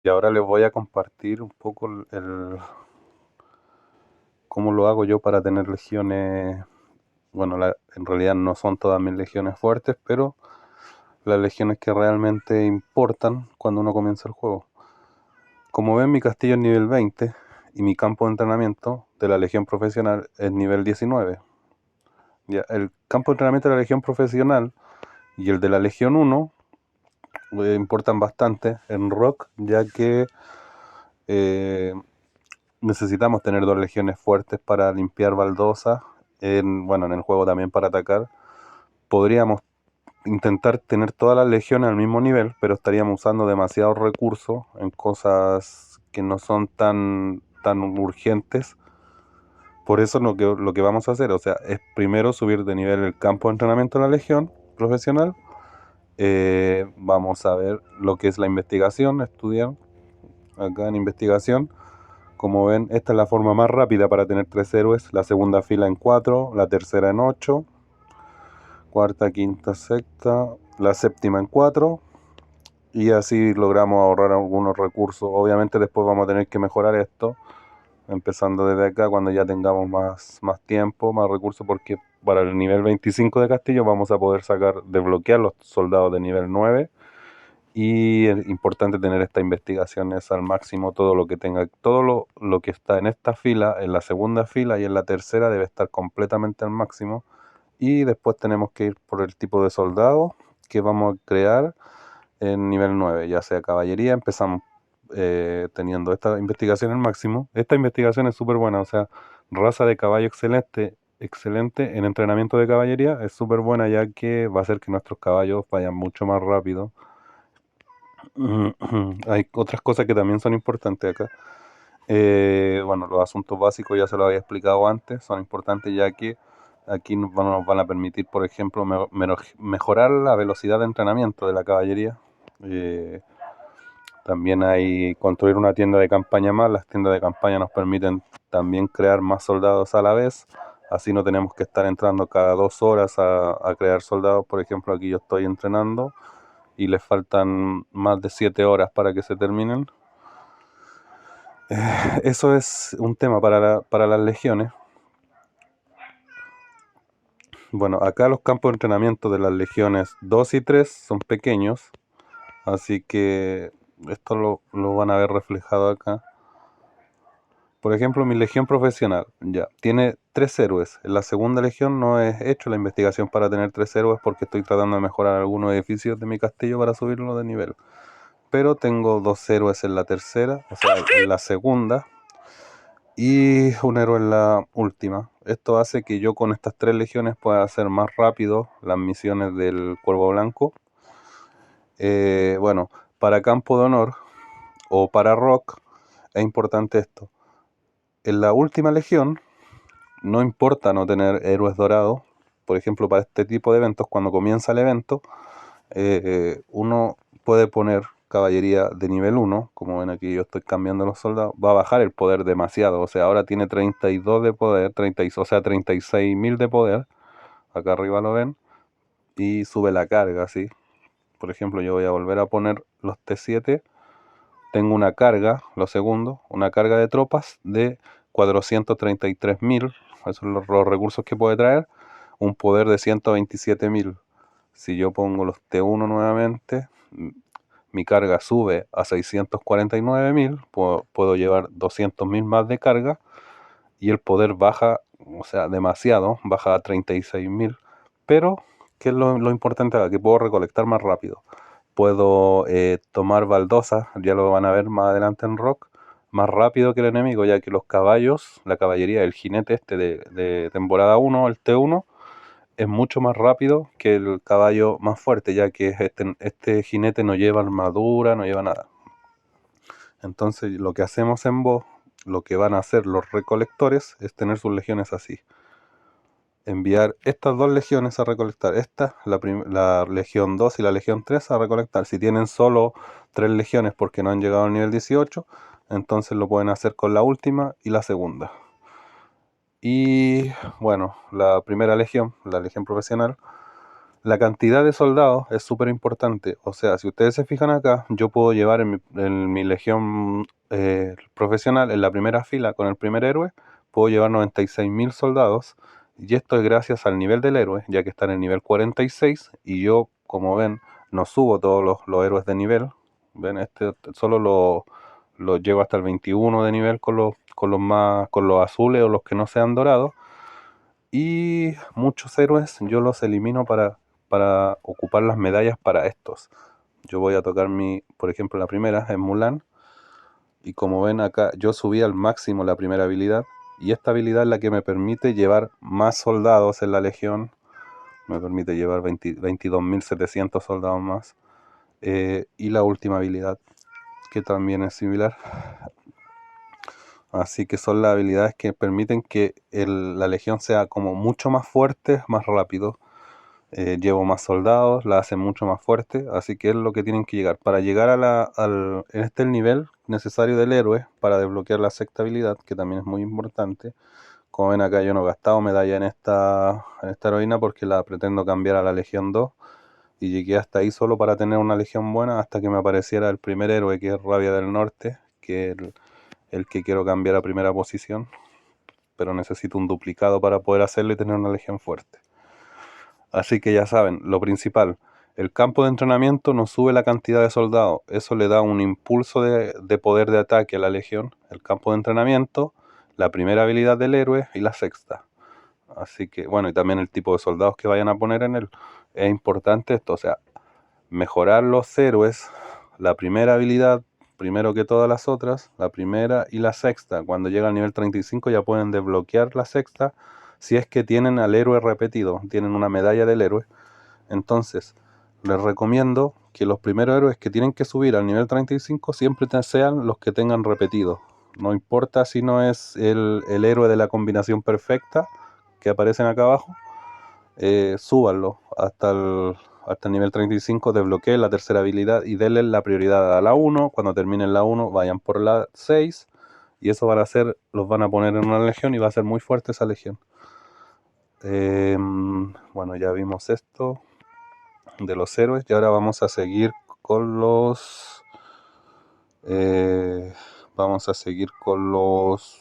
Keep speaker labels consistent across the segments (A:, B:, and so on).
A: Y ahora les voy a compartir un poco cómo lo hago yo para tener legiones. Bueno, en realidad no son todas mis legiones fuertes, pero las legiones que realmente importan cuando uno comienza el juego. Como ven, mi castillo es nivel 20 y mi campo de entrenamiento de la legión profesional es nivel 19. Ya, el campo de entrenamiento de la legión profesional y el de la legión 1 importan bastante en Rock, ya que eh, necesitamos tener dos legiones fuertes para limpiar baldosas. Bueno, en el juego también para atacar. Podríamos intentar tener todas las legiones al mismo nivel, pero estaríamos usando demasiados recursos en cosas que no son tan urgentes. Por eso lo que vamos a hacer, o sea, es primero subir de nivel el campo de entrenamiento de la legión profesional. Vamos a ver lo que es la investigación, estudiar acá en investigación. Como ven, esta es la forma más rápida para tener 3 héroes. La segunda fila en 4, la tercera en 8, cuarta, quinta, sexta, la séptima en 4. Y así logramos ahorrar algunos recursos. Obviamente después vamos a tener que mejorar esto, empezando desde acá cuando ya tengamos más tiempo, más recursos, porque para el nivel 25 de Castillo vamos a poder desbloquear los soldados de nivel 9. Y es importante tener estas investigaciones al máximo, todo lo que tenga, todo lo que está en esta fila, en la segunda fila y en la tercera debe estar completamente al máximo. Y después tenemos que ir por el tipo de soldado que vamos a crear en nivel 9, ya sea caballería. Empezamos teniendo esta investigación al máximo. Esta investigación es súper buena, o sea, raza de caballo excelente, excelente en entrenamiento de caballería, es súper buena ya que va a hacer que nuestros caballos vayan mucho más rápido. Hay otras cosas que también son importantes acá. Bueno, los asuntos básicos ya se los había explicado antes, son importantes ya que aquí nos van a permitir, por ejemplo, mejorar la velocidad de entrenamiento de la caballería. Eh, También hay construir una tienda de campaña más. Las tiendas de campaña nos permiten también crear más soldados a la vez. Así no tenemos que estar entrando cada 2 horas a crear soldados. Por ejemplo, aquí yo estoy entrenando y les faltan más de 7 horas para que se terminen. Eso es un tema para las legiones. Bueno, acá los campos de entrenamiento de las legiones 2 y 3 son pequeños, así que esto lo van a ver reflejado acá. Por ejemplo, mi legión profesional ya tiene 3 héroes. En la segunda legión no he hecho la investigación para tener 3 héroes porque estoy tratando de mejorar algunos edificios de mi castillo para subirlo de nivel. Pero tengo 2 héroes en la tercera, o sea, en la segunda, y un héroe en la última. Esto hace que yo con estas 3 legiones pueda hacer más rápido las misiones del Cuervo Blanco. Bueno, para Campo de Honor o para Rock es importante esto. En la última legión no importa no tener héroes dorados. Por ejemplo, para este tipo de eventos, cuando comienza el evento, uno puede poner caballería de nivel 1. Como ven aquí yo estoy cambiando los soldados, va a bajar el poder demasiado, o sea, ahora tiene 32 de poder, o sea, 36.000 de poder, acá arriba lo ven, y sube la carga, ¿sí? Por ejemplo, yo voy a volver a poner los T7, tengo una carga, lo segundo, una carga de tropas de 433.000, esos son los recursos que puede traer, un poder de 127.000. Si yo pongo los T1 nuevamente, mi carga sube a 649.000, puedo llevar 200.000 más de carga y el poder baja, o sea, demasiado, baja a 36.000. Pero, ¿qué es lo importante acá? Que puedo recolectar más rápido. Puedo tomar baldosas, ya lo van a ver más adelante en Rock, más rápido que el enemigo, ya que los caballos, la caballería, el jinete este de temporada 1, el T1, es mucho más rápido que el caballo más fuerte, ya que este jinete no lleva armadura, no lleva nada. Entonces lo que hacemos en voz, lo que van a hacer los recolectores es tener sus legiones así. Enviar estas 2 legiones a recolectar. Esta, la legión 2 y la legión 3 a recolectar. Si tienen solo 3 legiones porque no han llegado al nivel 18, entonces lo pueden hacer con la última y la segunda. Y bueno, la primera legión, la legión profesional, La cantidad de soldados es súper importante. O sea, si ustedes se fijan acá, yo puedo llevar en mi legión profesional, en la primera fila con el primer héroe, puedo llevar 96.000 soldados. Y esto es gracias al nivel del héroe, ya que está en el nivel 46. Y yo, como ven, no subo todos los héroes de nivel. Ven, este solo lo llevo hasta el 21 de nivel con los azules o los que no sean dorados. Y muchos héroes yo los elimino para ocupar las medallas para estos. Yo voy a tocar por ejemplo, la primera es Mulan. Y como ven acá, yo subí al máximo la primera habilidad. Y esta habilidad es la que me permite llevar más soldados en la legión. Me permite llevar 22.700 soldados más. Y la última habilidad, que también es similar. Así que son las habilidades que permiten que la legión sea como mucho más fuerte, más rápido. Llevo más soldados, la hacen mucho más fuerte, así que es lo que tienen que llegar. Para llegar este es el nivel necesario del héroe para desbloquear la sexta habilidad, que también es muy importante. Como ven acá, yo no he gastado medalla en esta heroína porque la pretendo cambiar a la Legión 2 y llegué hasta ahí solo para tener una legión buena hasta que me apareciera el primer héroe, que es Rabia del Norte, que es el que quiero cambiar a primera posición, pero necesito un duplicado para poder hacerlo y tener una legión fuerte. Así que ya saben, lo principal, el campo de entrenamiento no sube la cantidad de soldados, eso le da un impulso de poder de ataque a la legión. El campo de entrenamiento, la primera habilidad del héroe y la sexta. Así que, bueno, y también el tipo de soldados que vayan a poner en él. Es importante esto, o sea, mejorar los héroes, la primera habilidad, primero que todas las otras, la primera y la sexta. Cuando llega al nivel 35 ya pueden desbloquear la sexta si es que tienen al héroe repetido, tienen una medalla del héroe. Entonces, les recomiendo que los primeros héroes que tienen que subir al nivel 35 siempre sean los que tengan repetido. No importa si no es el héroe de la combinación perfecta que aparecen acá abajo, súbanlo hasta el nivel 35, desbloqueen la tercera habilidad y denle la prioridad a la 1. Cuando terminen la 1, vayan por la 6. Y eso los van a poner en una legión y va a ser muy fuerte esa legión. Bueno, ya vimos esto de los héroes y ahora vamos a seguir con los vamos a seguir con los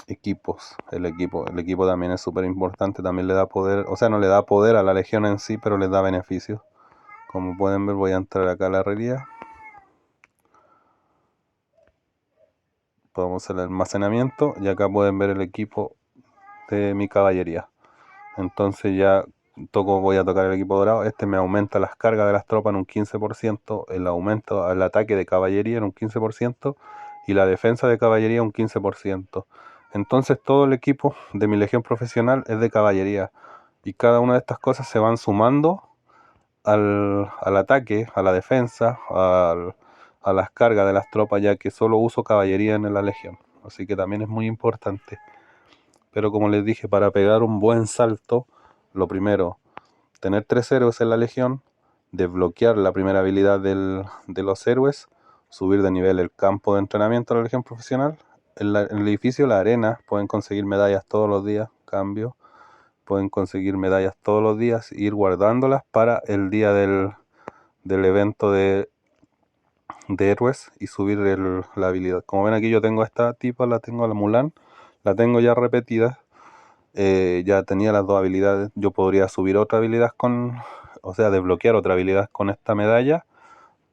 A: equipos. El equipo también es súper importante, también le da poder, o sea, no le da poder a la legión en sí, pero les da beneficios. Como pueden ver, voy a entrar acá a la herrería, vamos al almacenamiento y acá pueden ver el equipo de mi caballería. Entonces ya voy a tocar el equipo dorado. Este me aumenta las cargas de las tropas en un 15%, el aumento al ataque de caballería en un 15% y la defensa de caballería un 15%. Entonces todo el equipo de mi legión profesional es de caballería y cada una de estas cosas se van sumando al ataque, a la defensa, a las cargas de las tropas, ya que solo uso caballería en la legión. Así que también es muy importante. Pero como les dije, para pegar un buen salto, lo primero, tener 3 héroes en la legión, desbloquear la primera habilidad de los héroes, subir de nivel el campo de entrenamiento de la legión profesional. En el edificio La Arena pueden conseguir medallas todos los días, cambio. Pueden conseguir medallas todos los días, ir guardándolas para el día del evento de héroes y subir la habilidad. Como ven aquí yo tengo esta tipa, la tengo a la Mulan, la tengo ya repetida. Ya tenía las dos habilidades. Yo podría subir otra habilidad o sea, desbloquear otra habilidad con esta medalla,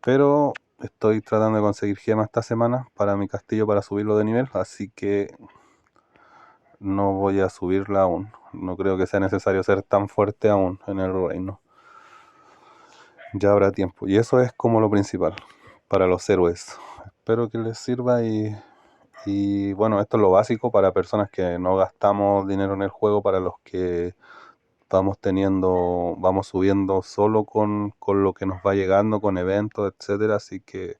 A: pero estoy tratando de conseguir gemas esta semana para mi castillo para subirlo de nivel, así que no voy a subirla aún. No creo que sea necesario ser tan fuerte aún en el reino. Ya habrá tiempo. Y eso es como lo principal para los héroes. Espero que les sirva y bueno, esto es lo básico para personas que no gastamos dinero en el juego, para los que vamos subiendo solo con lo que nos va llegando, con eventos, etcétera. Así que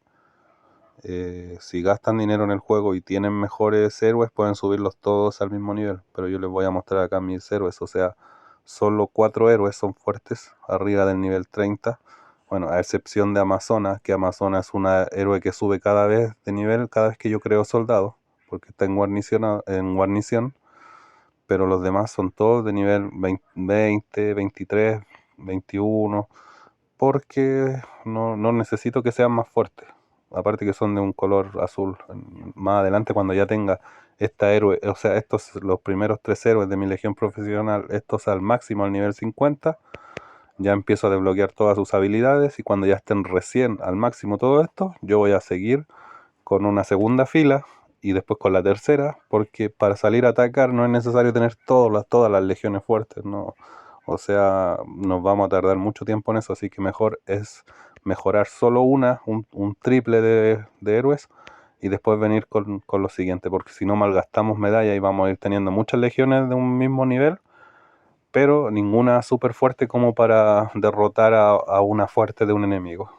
A: si gastan dinero en el juego y tienen mejores héroes, pueden subirlos todos al mismo nivel. Pero yo les voy a mostrar acá mis héroes, o sea, solo 4 héroes son fuertes, arriba del nivel 30. Bueno, a excepción de Amazona, que Amazona es una héroe que sube cada vez de nivel, cada vez que yo creo soldado, porque está en guarnición. pero los demás son todos de nivel 20, 23, 21, porque no necesito que sean más fuertes. Aparte que son de un color azul. Más adelante cuando ya tenga esta héroe, o sea, estos los primeros 3 héroes de mi legión profesional, estos al máximo al nivel 50, ya empiezo a desbloquear todas sus habilidades y cuando ya estén recién al máximo todo esto, yo voy a seguir con una segunda fila y después con la tercera, porque para salir a atacar no es necesario tener todas las legiones fuertes, ¿no? O sea, nos vamos a tardar mucho tiempo en eso, así que mejor es mejorar solo un triple de héroes y después venir con lo siguiente, porque si no malgastamos medallas y vamos a ir teniendo muchas legiones de un mismo nivel, pero ninguna súper fuerte como para derrotar a una fuerte de un enemigo.